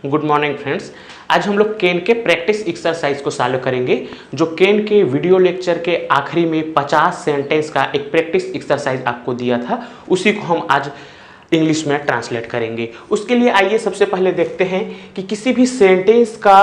Good morning friends. आज हम लोग केन के प्रैक्टिस एक्सरसाइज को सॉल्व करेंगे। जो केन के वीडियो लेक्चर के आखिरी में 50 सेंटेंस का एक प्रैक्टिस एक्सरसाइज आपको दिया था, उसी को हम आज इंग्लिश में ट्रांसलेट करेंगे। उसके लिए आइए सबसे पहले देखते हैं कि किसी भी सेंटेंस का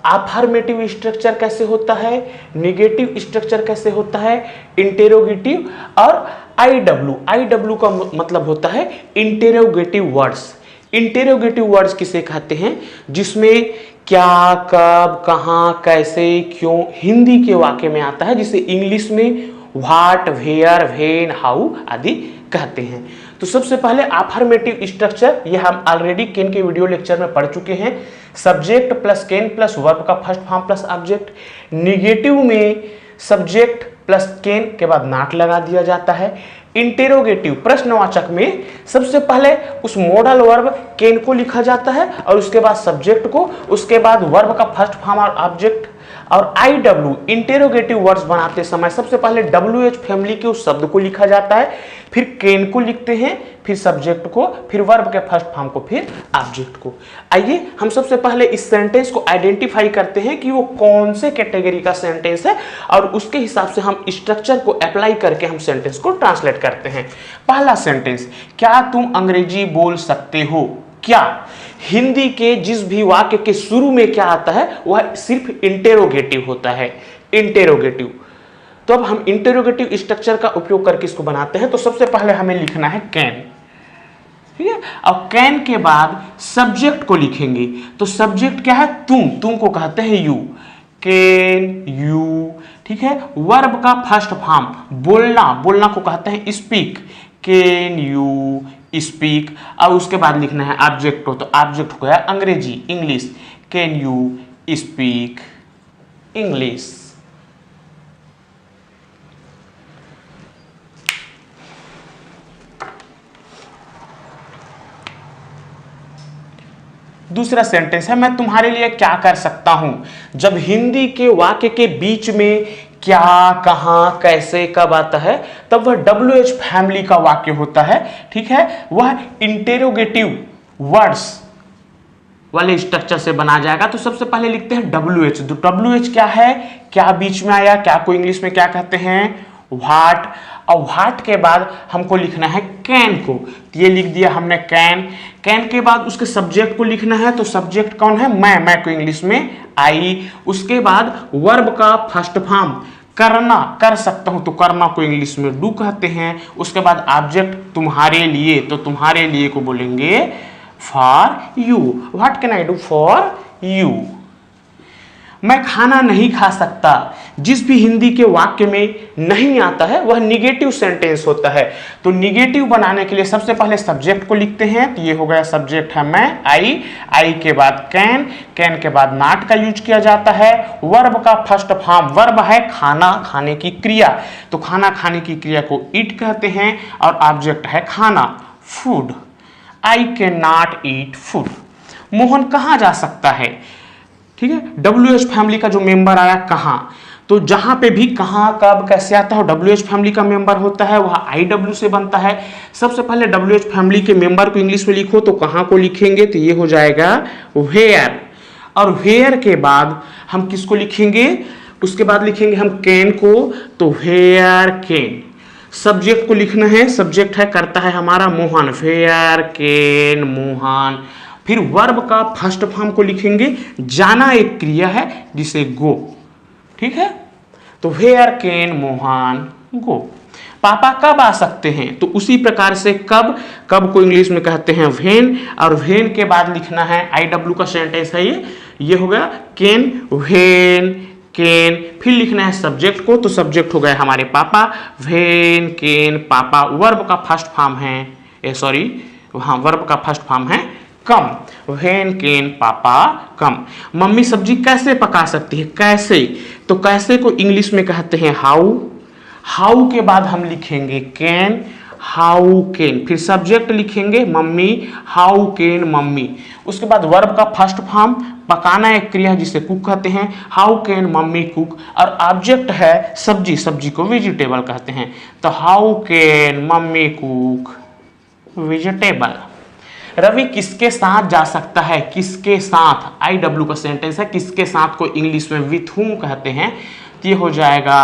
अफर्मेटिव स्ट्रक्चर कैसे होता है, निगेटिव स्ट्रक्चर कैसे होता है, इंटेरोगेटिव और आईडब्ल्यू का मतलब होता है इंटेरोगेटिव वर्ड्स। इंटेरोगेटिव वर्ड्स किसे कहते हैं? जिसमें क्या, कब, कहाँ, कैसे, क्यों हिंदी के वाक्य में आता है, जिसे इंग्लिश में व्हाट, वेयर, व्हेन, हाउ आदि कहते हैं। तो सबसे पहले अफर्मेटिव स्ट्रक्चर, यह हम ऑलरेडी केन के वीडियो लेक्चर में पढ़ चुके हैं। सब्जेक्ट प्लस केन प्लस वर्ब का first form plus object. Negative में सब्जेक्ट प्लस केन के बाद नॉट लगा दिया जाता है। इंटेरोगेटिव प्रश्नवाचक में सबसे पहले उस मॉडल वर्ब केन को लिखा जाता है और उसके बाद सब्जेक्ट को, उसके बाद वर्ब का फर्स्ट फॉर्म और ऑब्जेक्ट। और आईडब्ल्यू इंटेरोगेटिव वर्ड्स बनाते समय सबसे पहले WH फैमिली के उस शब्द को लिखा जाता है, फिर केन को लिखते हैं, फिर सब्जेक्ट को, फिर वर्ब के फर्स्ट फॉर्म को, फिर ऑब्जेक्ट को। आइए हम सबसे पहले इस सेंटेंस को आइडेंटिफाई करते हैं कि वो कौन से कैटेगरी का सेंटेंस है और उसके हिसाब से हम स्ट्रक्चर को अप्लाई करके हम सेंटेंस को ट्रांसलेट करते हैं। पहला सेंटेंस, क्या तुम अंग्रेजी बोल सकते हो? क्या हिंदी के जिस भी वाक्य के शुरू में क्या आता है वह सिर्फ इंटेरोगेटिव होता है, इंटेरोगेटिव। तो अब हम इंटेरोगेटिव स्ट्रक्चर का उपयोग करके इसको बनाते हैं। तो सबसे पहले हमें लिखना है कैन, ठीक है। और कैन के बाद सब्जेक्ट को लिखेंगे। तो सब्जेक्ट क्या है? तुम को कहते हैं यू, कैन यू, ठीक है। वर्ब का फर्स्ट फॉर्म बोलना को कहते हैं स्पीक, कैन यू स्पीक। और उसके बाद लिखना है ऑब्जेक्ट को, तो ऑब्जेक्ट हो गया अंग्रेजी, English, can you speak English. दूसरा सेंटेंस है, मैं तुम्हारे लिए क्या कर सकता हूं। जब हिंदी के वाक्य के बीच में क्या, कहां, कैसे, कब आता है तब वह WH फैमिली का वाक्य होता है, ठीक है। वह इंटेरोगेटिव वर्ड्स वाले स्ट्रक्चर से बना जाएगा। तो सबसे पहले लिखते हैं WH। तो WH क्या है? क्या बीच में आया, क्या को इंग्लिश में क्या कहते हैं? व्हाट। और व्हाट के बाद हमको लिखना है कैन को, तो ये लिख दिया हमने कैन। कैन के बाद उसके सब्जेक्ट को लिखना है, तो सब्जेक्ट कौन है? मैं को इंग्लिश में आई। उसके बाद वर्ब का फर्स्ट फॉर्म करना, कर सकता हूं, तो करना को इंग्लिश में डू कहते हैं। उसके बाद ऑब्जेक्ट तुम्हारे लिए, तो तुम्हारे लिए को बोलेंगे for you. What can I do for you. मैं खाना नहीं खा सकता, जिस भी हिंदी के वाक्य में नहीं आता है वह निगेटिव सेंटेंस होता है। तो निगेटिव बनाने के लिए सबसे पहले सब्जेक्ट को लिखते हैं, तो ये हो गया सब्जेक्ट है मैं, आई के बाद कैन के बाद नॉट का यूज किया जाता है। वर्ब का फर्स्ट फॉर्म, वर्ब है खाना, खाने की क्रिया, तो खाना खाने की क्रिया को ईट कहते हैं। और ऑब्जेक्ट है खाना, food, I can not eat food. Mohan कहाँ जा सकता है, ठीक है। WH फैमिली का जो मेंबर आया कहां, तो जहां पे भी कहां, कब, कैसे आता है WH फैमिली का मेंबर होता है वह IW से बनता है। सबसे पहले WH फैमिली के मेंबर को इंग्लिश में लिखो, तो कहां को लिखेंगे? तो ये हो जाएगा वेयर। और वेयर के बाद हम किसको लिखेंगे? उसके बाद लिखेंगे हम कैन को, तो वेयर कैन। सब्जेक्ट को लिखना है, सब्जेक्ट है करता है हमारा मोहन, वेयर कैन मोहन। फिर वर्ब का फर्स्ट फॉर्म को लिखेंगे, जाना एक क्रिया है जिसे गो, ठीक है। तो वेयर कैन मोहन गो। पापा कब आ सकते हैं, तो उसी प्रकार से कब को इंग्लिश में कहते हैं व्हेन। और व्हेन के बाद लिखना है IW का सेंटेंस है ये हो गया कैन व्हेन कैन। फिर लिखना है सब्जेक्ट को, तो सब्जेक्ट हो गया हमारे पापा, व्हेन कैन पापा। वर्ब का फर्स्ट फॉर्म है, वर्ब का फर्स्ट फॉर्म है कम, व्हेन कैन पापा कम। मम्मी सब्जी कैसे पका सकती है, कैसे, तो कैसे को इंग्लिश में कहते हैं हाउ के बाद हम लिखेंगे कैन, हाउ कैन। फिर सब्जेक्ट लिखेंगे मम्मी, हाउ कैन मम्मी। उसके बाद वर्ब का फर्स्ट फॉर्म, पकाना एक क्रिया जिसे कुक कहते हैं, हाउ कैन मम्मी कुक। और ऑब्जेक्ट है सब्जी को वेजिटेबल कहते हैं, तो how can mummy cook vegetable. Ravi किसके साथ जा सकता है, किसके साथ, आई डब्ल्यू का सेंटेंस है, किसके साथ को इंग्लिश में विथ हुम कहते हैं, तो ये हो जाएगा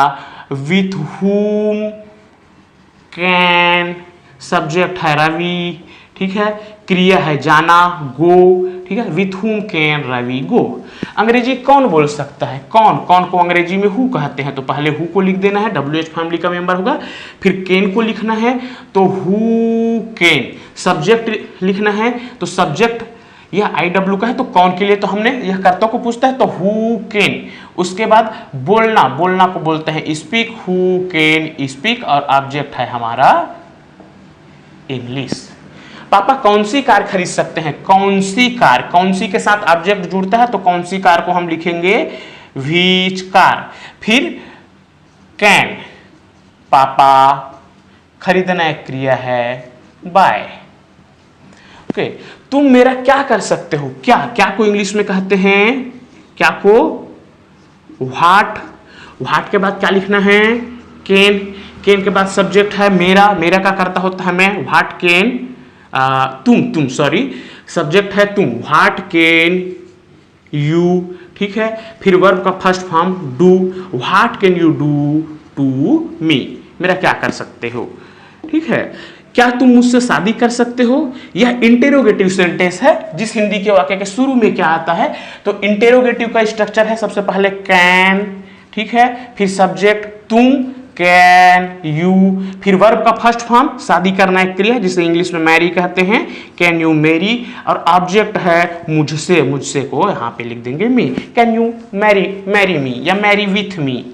विथ हुम कैन, सब्जेक्ट है रवि, ठीक है, क्रिया है जाना गो, ठीक है, विथ हुम कैन रवि गो। अंग्रेजी कौन बोल सकता है, कौन, कौन को अंग्रेजी में हु कहते हैं, तो पहले हु को लिख देना है, WH फैमिली का मेंबर होगा, फिर कैन को लिखना है तो हु कैन, सब्जेक्ट लिखना है तो सब्जेक्ट यह IW का है तो कौन के लिए, तो हमने यह कर्ता को पूछता है तो हु कैन, उसके बाद बोलना, बोलना को बोलते हैं स्पीक, हु कैन स्पीक, और ऑब्जेक्ट है हमारा इंग्लिश। पापा कौन सी कार खरीद सकते हैं, कौन सी कार, कौन सी के साथ ऑब्जेक्ट जुड़ता है तो कौन सी कार को हम लिखेंगे व्हिच कार, फिर कैन, पापा, खरीदना एक क्रिया है बाय। ओके, तुम मेरा क्या कर सकते हो, क्या, क्या को इंग्लिश में कहते हैं, क्या को व्हाट, व्हाट के बाद क्या लिखना है कैन, कैन के बाद सब्जेक्ट है मेरा, मेरा का करता होता है मैं, व्हाट कैन, तुम सॉरी, सब्जेक्ट है तुम, व्हाट कैन यू, ठीक है, फिर वर्ब का first form do, what can you do to me, मेरा क्या कर सकते हो, ठीक है, क्या तुम मुझसे शादी कर सकते हो, यह इंटेरोगेटिव सेंटेंस है, जिस हिंदी के वाक्य के शुरू में क्या आता है, तो इंटेरोगेटिव का स्ट्रक्चर है सबसे पहले कैन, ठीक है, फिर सब्जेक्ट तुम, कैन यू, फिर वर्ब का फर्स्ट फॉर्म शादी करना एक क्रिया जिसे इंग्लिश में मैरी कहते हैं, कैन यू मैरी, और ऑब्जेक्ट है मुझसे, मुझसे को यहाँ पे लिख देंगे me, can you marry, marry me या मैरी विथ मी।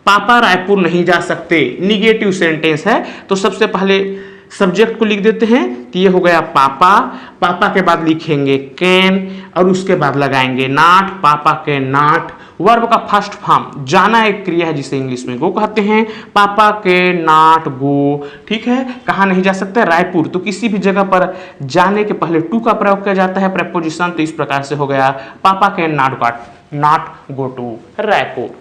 पापा रायपुर नहीं जा सकते, निगेटिव सेंटेंस है तो सबसे पहले सब्जेक्ट को लिख देते हैं, तो ये हो गया पापा, पापा के बाद लिखेंगे कैन और उसके बाद लगाएंगे नॉट, पापा के नॉट, वर्ब का फर्स्ट फॉर्म जाना एक क्रिया है जिसे इंग्लिश में गो कहते हैं, पापा के नॉट गो, ठीक है, कहाँ नहीं जा सकते, रायपुर, तो किसी भी जगह पर जाने के पहले टू का प्रयोग किया जाता है प्रेपोजिशन, तो इस प्रकार से हो गया पापा के नॉट गो टू रायपुर।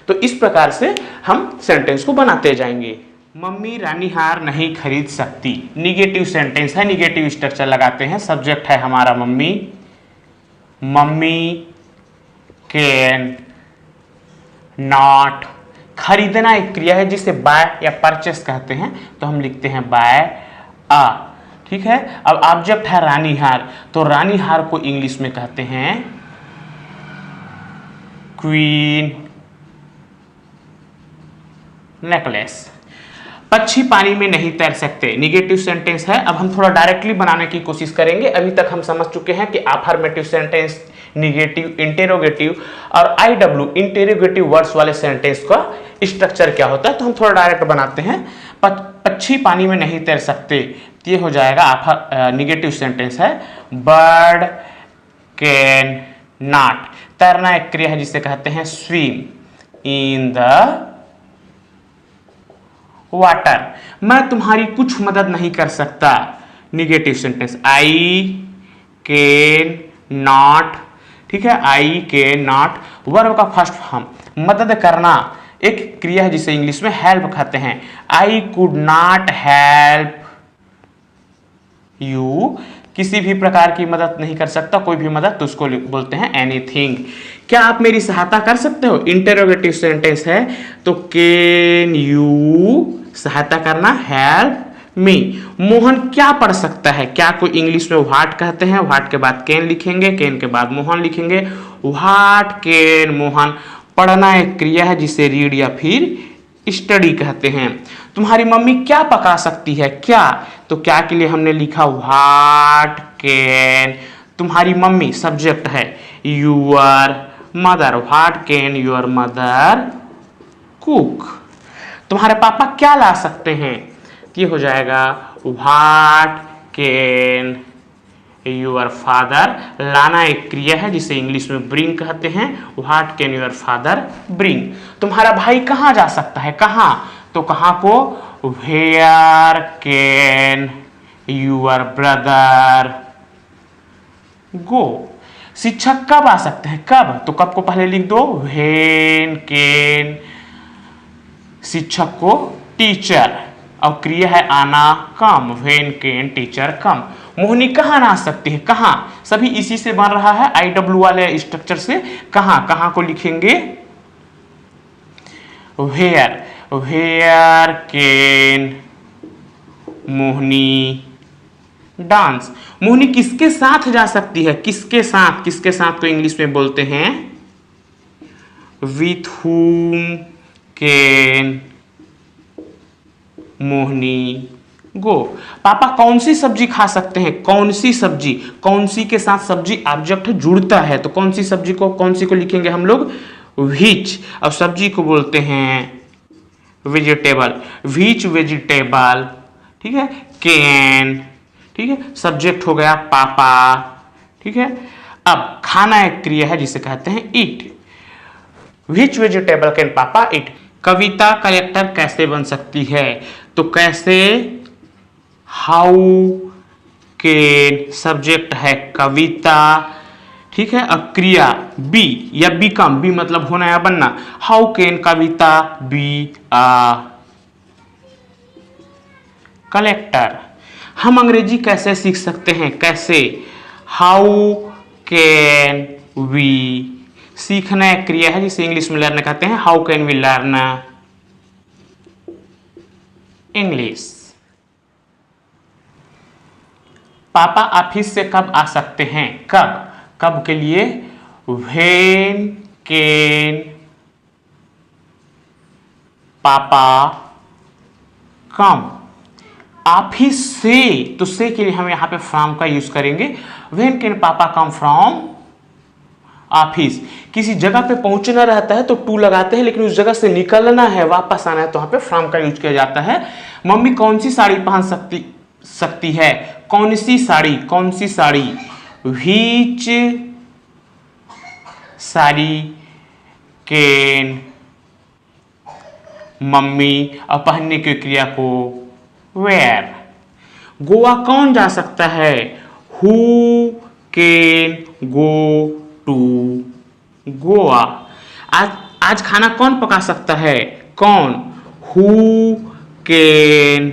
तो इस प्रकार से हम सेंटेंस को बनाते जाएंगे। मम्मी रानी हार नहीं खरीद सकती, निगेटिव सेंटेंस है, निगेटिव स्ट्रक्चर लगाते हैं, सब्जेक्ट है हमारा मम्मी, मम्मी कैन नॉट, खरीदना एक क्रिया है जिसे बाय या परचेस कहते हैं तो हम लिखते हैं बाय आ, ठीक है। अब ऑब्जेक्ट है रानी हार, तो रानी हार को इंग्लिश में कहते हैं क्वीन नेकलेस। पक्षी पानी में नहीं तैर सकते, निगेटिव सेंटेंस है। अब हम थोड़ा डायरेक्टली बनाने की कोशिश करेंगे। अभी तक हम समझ चुके हैं कि अफर्मेटिव सेंटेंस, निगेटिव, इंटेरोगेटिव और IW इंटेरोगेटिव वर्ड्स वाले सेंटेंस का स्ट्रक्चर क्या होता है, तो हम थोड़ा डायरेक्ट बनाते हैं। पक्षी पानी में नहीं तैर सकते, ये हो जाएगा निगेटिव सेंटेंस है बर्ड कैन नॉट, तैरना एक क्रिया है जिसे कहते हैं स्विम इन द वाटर, मैं तुम्हारी कुछ मदद नहीं कर सकता, negative sentence I can not, ठीक है, आई कैन नॉट, वर्ब का फर्स्ट फॉर्म मदद करना एक क्रिया है जिसे इंग्लिश में हेल्प कहते हैं, I could not help you, किसी भी प्रकार की मदद नहीं कर सकता, कोई भी मदद, तो उसको बोलते हैं एनीथिंग। क्या आप मेरी सहायता कर सकते हो, इंटेरोगेटिव सेंटेंस है तो कैन यू, सहायता करना हेल्प मी। मोहन क्या पढ़ सकता है, क्या को इंग्लिश में व्हाट कहते हैं, व्हाट के बाद कैन लिखेंगे, कैन के बाद मोहन लिखेंगे, व्हाट कैन मोहन, पढ़ना एक क्रिया है जिसे रीड या फिर स्टडी कहते हैं। तुम्हारी मम्मी क्या पका सकती है, क्या, तो क्या के लिए हमने लिखा व्हाट कैन, तुम्हारी मम्मी सब्जेक्ट है your mother, what can your mother cook. तुम्हारे पापा क्या ला सकते हैं, ये हो जाएगा व्हाट कैन योर फादर, लाना एक क्रिया है जिसे इंग्लिश में ब्रिंग कहते हैं, what can your father bring. तुम्हारा भाई कहाँ जा सकता है, कहाँ, तो कहाँ को वेयर कैन योर ब्रदर गो। शिक्षक कब आ सकते हैं, कब, तो कब को पहले लिख दो व्हेन कैन, शिक्षक को टीचर, और क्रिया है आना कम, व्हेन कैन टीचर कम। मोहिनी कहाँ आ सकती है, कहाँ, सभी इसी से बन रहा है, IW वाले स्ट्रक्चर से। कहाँ, कहाँ को लिखेंगे, where, where can Mohini dance. Mohini किसके साथ जा सकती है, किसके साथ, किसके साथ को इंग्लिश में बोलते हैं विथ whom कैन मोहिनी गो। पापा कौन सी सब्जी खा सकते हैं, कौन सी सब्जी, कौन सी के साथ सब्जी ऑब्जेक्ट जुड़ता है, तो कौन सी सब्जी को, कौन सी को लिखेंगे हम लोग व्हिच। अब सब्जी को बोलते हैं वेजिटेबल, व्हिच वेजिटेबल, ठीक है। कैन, ठीक है, सब्जेक्ट हो गया पापा, ठीक है। अब खाना एक क्रिया है जिसे कहते हैं ईट, व्हिच वेजिटेबल कैन पापा ईट। कविता कलेक्टर कैसे बन सकती है, तो कैसे, हाउ कैन, सब्जेक्ट है कविता, ठीक है। अब क्रिया बी या बिकम, बी मतलब होना या बनना, how can Kavita be a collector. हम अंग्रेजी कैसे सीख सकते हैं, कैसे, हाउ कैन वी, सीखना एक क्रिया है जिसे इंग्लिश में लर्न कहते हैं, how can we learn English. पापा ऑफिस से कब आ सकते हैं, कब, कब के लिए व्हेन कैन पापा कम। ऑफिस से, तो से के लिए हम यहां पे फ्रॉम का यूज करेंगे, व्हेन कैन पापा कम फ्रॉम ऑफिस। किसी जगह पे पहुंचना रहता है तो टू लगाते हैं, लेकिन उस जगह से निकलना है, वापस आना है, तो वहां पे फ्रॉम का यूज किया जाता है। मम्मी कौन सी साड़ी पहन सकती है, कौन सी साड़ी, कौन सी sari, which sari can mummy, और पहनने की क्रिया को वेयर। गोवा कौन जा सकता है, who can go to Goa. आज खाना कौन पका सकता है, कौन, हु कैन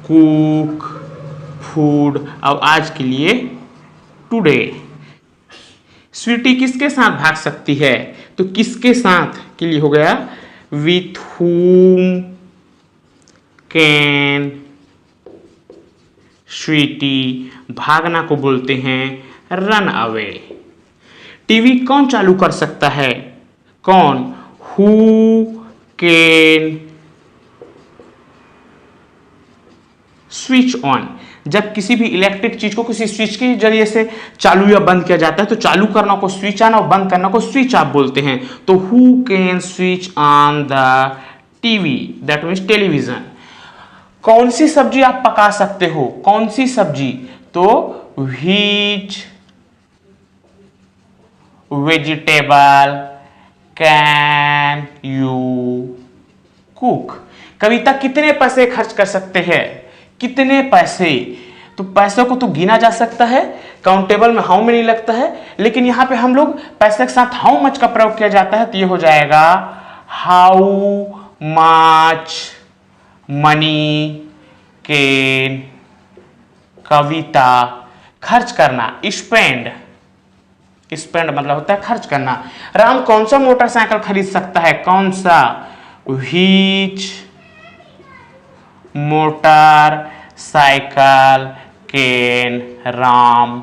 कुक फूड। अब आज के लिए टुडे। स्वीटी किसके साथ भाग सकती है, तो किसके साथ के लिए हो गया विथ whom कैन स्वीटी, भागना को बोलते हैं रन अवे। टीवी कौन चालू कर सकता है, कौन, हु कैन स्विच ऑन। जब किसी भी इलेक्ट्रिक चीज को किसी स्विच के जरिए से चालू या बंद किया जाता है तो चालू करना को स्विच ऑन और बंद करना को स्विच ऑफ बोलते हैं। तो who can switch on the TV, that means television. कौन सी सब्जी आप पका सकते हो, कौन सी सब्जी, तो which vegetable can you cook. Kavita कितने पैसे खर्च कर सकते हैं, कितने पैसे, तो पैसे को तो गिना जा सकता है, काउंटेबल में हाउ मेनी लगता है, लेकिन यहां पे हम लोग पैसे के साथ हाउ मच का प्रयोग किया जाता है, तो ये हो जाएगा हाउ मच मनी कैन कविता खर्च करना, स्पेंड, स्पेंड मतलब होता है खर्च करना। राम कौन सा मोटरसाइकिल खरीद सकता है, कौन सा, which motorcycle can Ram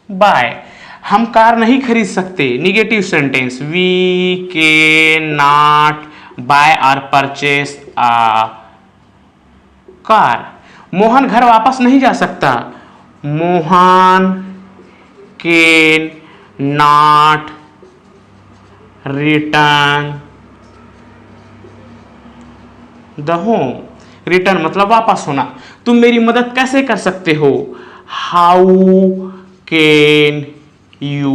buy. हम कार नहीं खरीद सकते, negative sentence, we can not buy or purchase a car. Mohan घर वापस नहीं जा सकता, Mohan can not return the home. Return मतलब वापस होना। तुम मेरी मदद कैसे कर सकते हो, how can you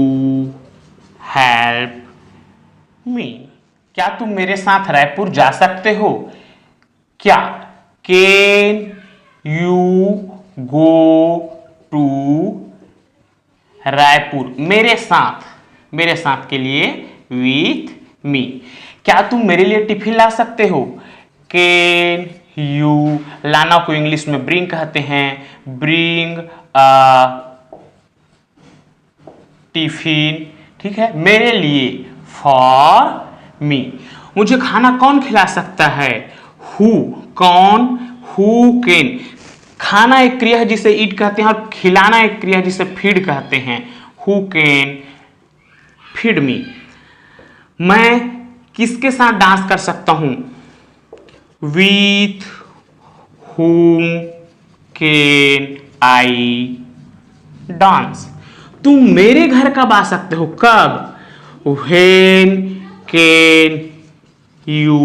help me. क्या तुम मेरे साथ रायपुर जा सकते हो, क्या, can you go to Raipur, मेरे साथ, मेरे साथ के लिए विथ मी। क्या तुम मेरे लिए टिफिन ला सकते हो, कैन यू, लाना को इंग्लिश में ब्रिंग कहते हैं, ब्रिंग टिफिन, ठीक है, मेरे लिए, फॉर मी। मुझे खाना कौन खिला सकता है, हु, कौन, हु कैन। खाना एक क्रिया है जिसे ईट कहते हैं और खिलाना एक क्रिया है जिसे फीड कहते हैं। Who can feed me. मैं किसके साथ डांस कर सकता हूं, with whom can I dance. तुम मेरे घर कब आ सकते हो, कब, when can you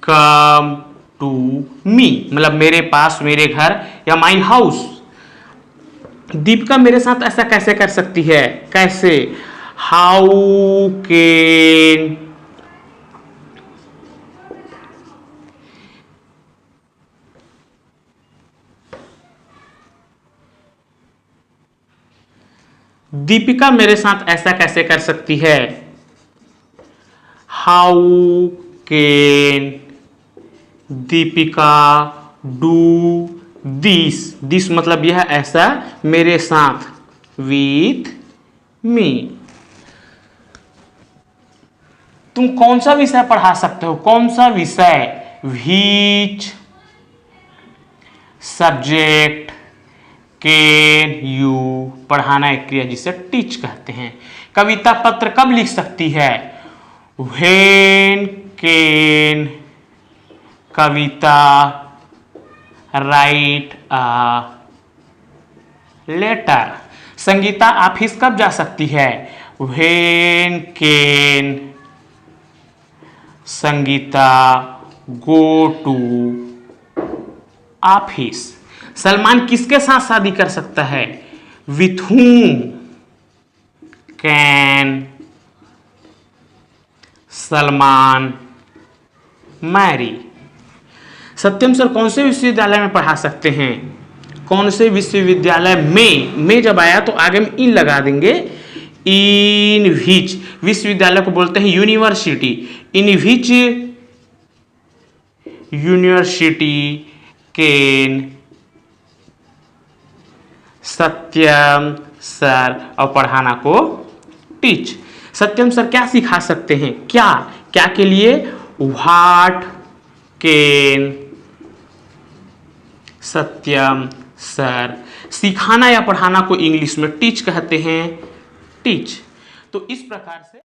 come to me, मतलब मेरे पास, मेरे घर या माई हाउस। दीपिका मेरे साथ ऐसा कैसे कर सकती है, कैसे, हाउ कैन दीपिका मेरे साथ ऐसा कैसे कर सकती है, how can Deepika do this. This मतलब यह ऐसा मेरे साथ, विथ मी। तुम कौन सा विषय पढ़ा सकते हो, कौन सा विषय, व्हिच सब्जेक्ट कैन यू, पढ़ाना एक क्रिया जिसे टीच कहते हैं। कविता पत्र कब लिख सकती है, when can Kavita write a letter. Sangita office कब जा सकती है, when can Sangita go to office. Salman किसके साथ शादी कर सकता है, with whom can Salman marry. Satyam sir कौन से विश्वविद्यालय में पढ़ा सकते हैं, कौन से विश्वविद्यालय में जब आया तो आगे में इन लगा देंगे, इन विच। विश्वविद्यालय को बोलते हैं university, in which university can Satyam sir, और पढ़ाना को टीच। सत्यम सर क्या सिखा सकते हैं, क्या, क्या के लिए, व्हाट कैन सत्यम सर। सिखाना या पढ़ाना को इंग्लिश में टीच कहते हैं, टीच। तो इस प्रकार से